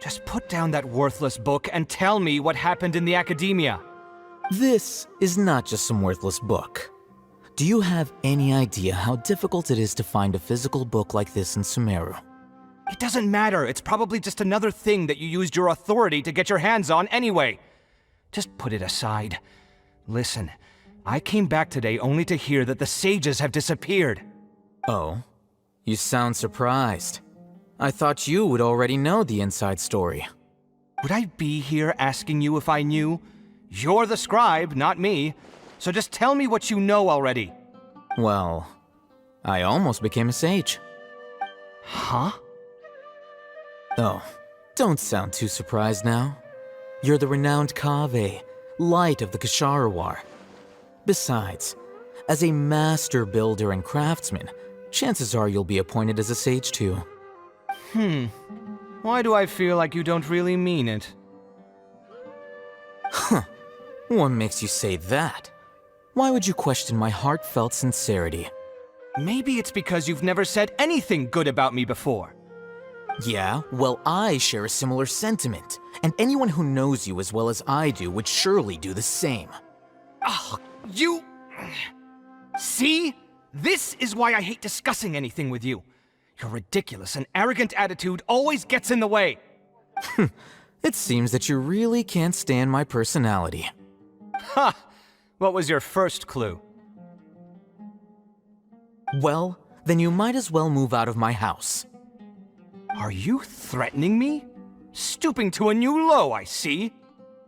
Just put down that worthless book and tell me what happened in the academia. This is not just some worthless book. Do you have any idea how difficult it is to find a physical book like this in Sumeru? It doesn't matter. It's probably just another thing that you used your authority to get your hands on anyway. Just put it aside. Listen, I came back today only to hear that the sages have disappeared. Oh, you sound surprised. I thought you would already know the inside story. Would I be here asking you if I knew? You're the scribe, not me. So just tell me what you know already. Well, I almost became a sage. Huh? Oh, don't sound too surprised now. You're the renowned Kaveh, light of the Ksharawar. Besides, as a master builder and craftsman, chances are you'll be appointed as a sage too. Why do I feel like you don't really mean it? Huh. What makes you say that? Why would you question my heartfelt sincerity? Maybe it's because you've never said anything good about me before. Yeah, well, I share a similar sentiment, and anyone who knows you as well as I do would surely do the same. Ugh, you... See? This is why I hate discussing anything with you. Your ridiculous and arrogant attitude always gets in the way. It seems that you really can't stand my personality. Ha! What was your first clue? Well, then you might as well move out of my house. Are you threatening me? Stooping to a new low, I see.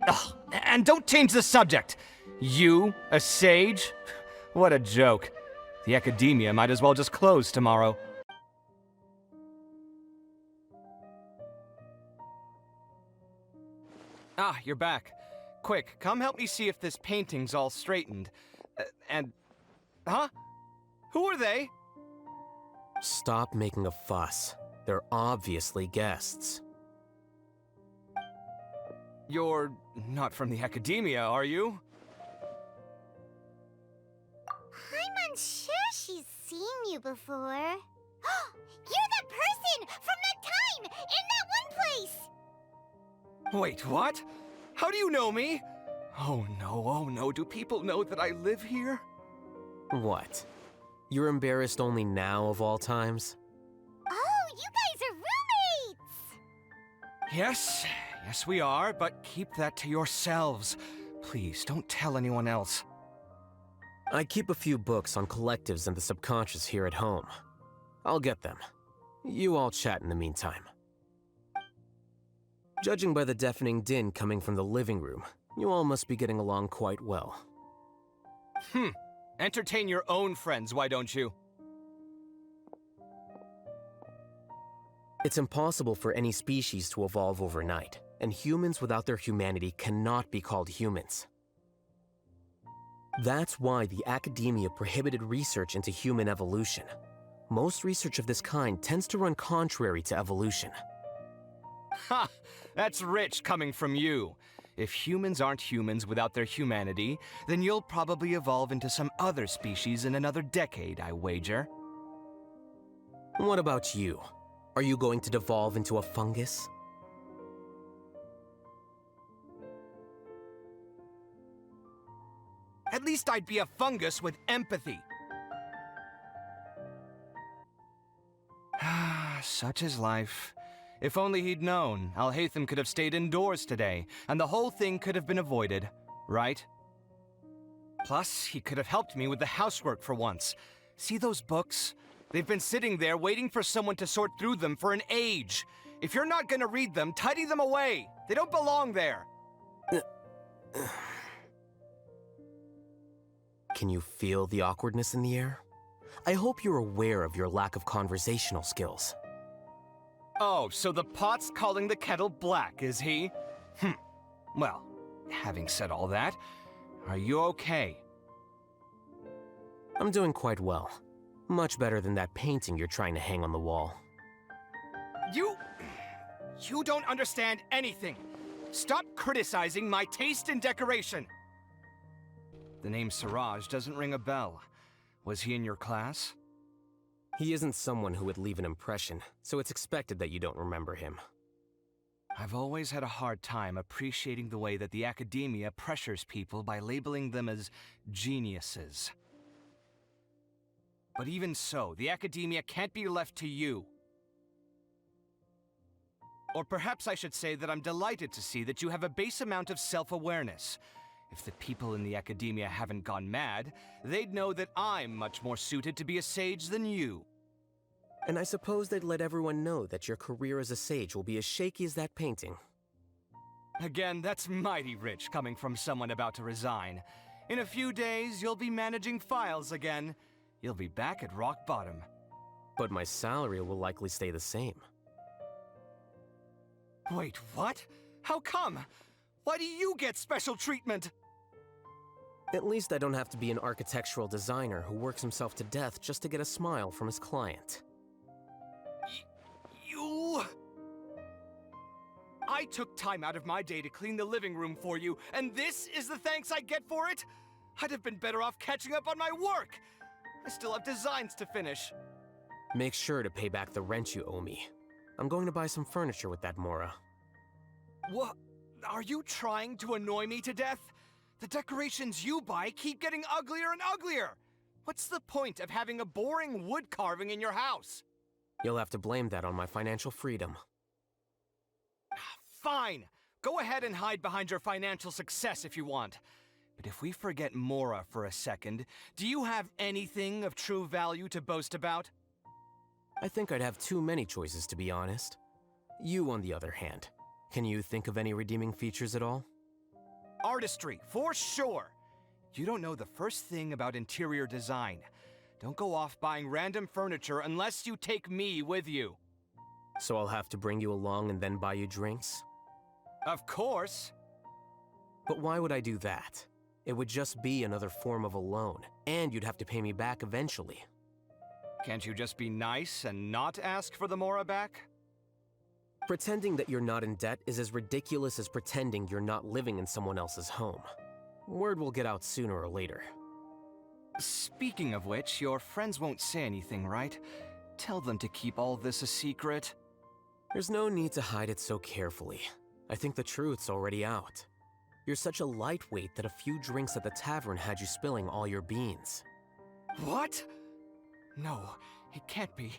Ugh, and don't change the subject. You, a sage? What a joke. The academia might as well just close tomorrow. Ah, you're back. Quick, come help me see if this painting's all straightened. Huh? Who are they? Stop making a fuss. They're obviously guests. You're not from the academia, are you? I'm unsure she's seen you before. You're that person from that time in that one place! Wait, what? How do you know me? Oh no, do people know that I live here? What? You're embarrassed only now of all times? Oh, you guys are roommates! Yes we are, but keep that to yourselves. Please, don't tell anyone else. I keep a few books on collectives and the subconscious here at home. I'll get them. You all chat in the meantime. Judging by the deafening din coming from the living room, you all must be getting along quite well. Entertain your own friends, why don't you? It's impossible for any species to evolve overnight, and humans without their humanity cannot be called humans. That's why the academia prohibited research into human evolution. Most research of this kind tends to run contrary to evolution. Ha! That's rich coming from you. If humans aren't humans without their humanity, then you'll probably evolve into some other species in another decade, I wager. What about you? Are you going to devolve into a fungus? At least I'd be a fungus with empathy. Such is life. If only he'd known, Alhaitham could have stayed indoors today, and the whole thing could have been avoided, right? Plus, he could have helped me with the housework for once. See those books? They've been sitting there waiting for someone to sort through them for an age. If you're not gonna read them, tidy them away. They don't belong there. Can you feel the awkwardness in the air? I hope you're aware of your lack of conversational skills. Oh, so the pot's calling the kettle black, is he? Well, having said all that, are you okay? I'm doing quite well. Much better than that painting you're trying to hang on the wall. You don't understand anything. Stop criticizing my taste in decoration. The name Siraj doesn't ring a bell. Was he in your class? He isn't someone who would leave an impression, so it's expected that you don't remember him. I've always had a hard time appreciating the way that the academia pressures people by labeling them as geniuses. But even so, the academia can't be left to you. Or perhaps I should say that I'm delighted to see that you have a base amount of self-awareness. If the people in the academia haven't gone mad, they'd know that I'm much more suited to be a sage than you. And I suppose they'd let everyone know that your career as a sage will be as shaky as that painting. Again, that's mighty rich coming from someone about to resign. In a few days, you'll be managing files again. You'll be back at rock bottom. But my salary will likely stay the same. Wait, what? How come? Why do you get special treatment? At least I don't have to be an architectural designer who works himself to death just to get a smile from his client. You... I took time out of my day to clean the living room for you, and this is the thanks I get for it? I'd have been better off catching up on my work. I still have designs to finish. Make sure to pay back the rent you owe me. I'm going to buy some furniture with that Mora. What? Are you trying to annoy me to death? The decorations you buy keep getting uglier and uglier. What's the point of having a boring wood carving in your house? You'll have to blame that on my financial freedom. Fine. Go ahead and hide behind your financial success if you want. But if we forget Mora for a second, do you have anything of true value to boast about? I think I'd have too many choices, to be honest. You, on the other hand, can you think of any redeeming features at all? Artistry, for sure. You don't know the first thing about interior design. Don't go off buying random furniture unless you take me with you. So I'll have to bring you along and then buy you drinks? Of course. But why would I do that? It would just be another form of a loan, and you'd have to pay me back eventually. Can't you just be nice and not ask for the Mora back? Pretending that you're not in debt is as ridiculous as pretending you're not living in someone else's home. Word will get out sooner or later. Speaking of which, your friends won't say anything, right? Tell them to keep all this a secret. There's no need to hide it so carefully. I think the truth's already out. You're such a lightweight that a few drinks at the tavern had you spilling all your beans. What? No, it can't be.